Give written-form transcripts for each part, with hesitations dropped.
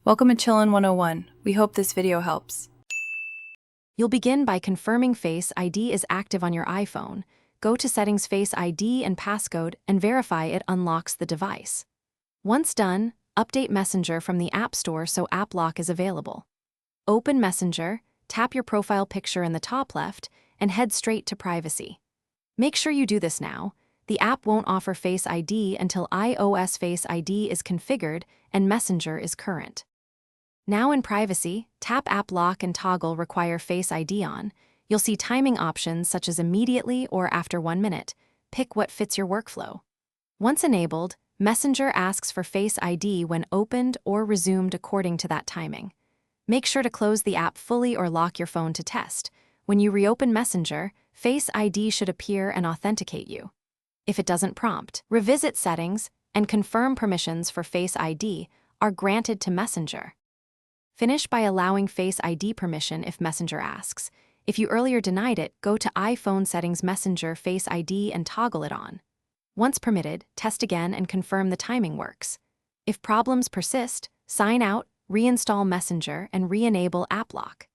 Welcome to Chillin' 101. We hope this video helps. You'll begin by confirming Face ID is active on your iPhone. Go to Settings, Face ID and Passcode, and verify it unlocks the device. Once done, update Messenger from the App Store so App Lock is available. Open Messenger, tap your profile picture in the top left, and head straight to Privacy. Make sure you do this now. The app won't offer Face ID until iOS Face ID is configured and Messenger is current. Now in Privacy, tap App Lock and toggle Require Face ID on. You'll see timing options such as immediately or after 1 minute. Pick what fits your workflow. Once enabled, Messenger asks for Face ID when opened or resumed according to that timing. Make sure to close the app fully or lock your phone to test. When you reopen Messenger, Face ID should appear and authenticate you. If it doesn't prompt, revisit Settings and confirm permissions for Face ID are granted to Messenger. Finish by allowing Face ID permission if Messenger asks. If you earlier denied it, go to iPhone Settings, Messenger Face ID and toggle it on. Once permitted, test again and confirm the timing works. If problems persist, sign out, reinstall Messenger, and re-enable App Lock.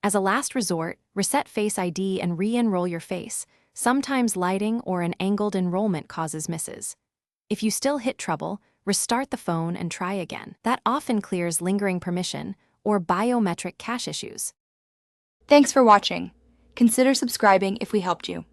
As a last resort, reset Face ID and re-enroll your face. Sometimes lighting or an angled enrollment causes misses. If you still hit trouble, restart the phone and try again. That often clears lingering permission or biometric cache issues. Thanks for watching. Consider subscribing if we helped you.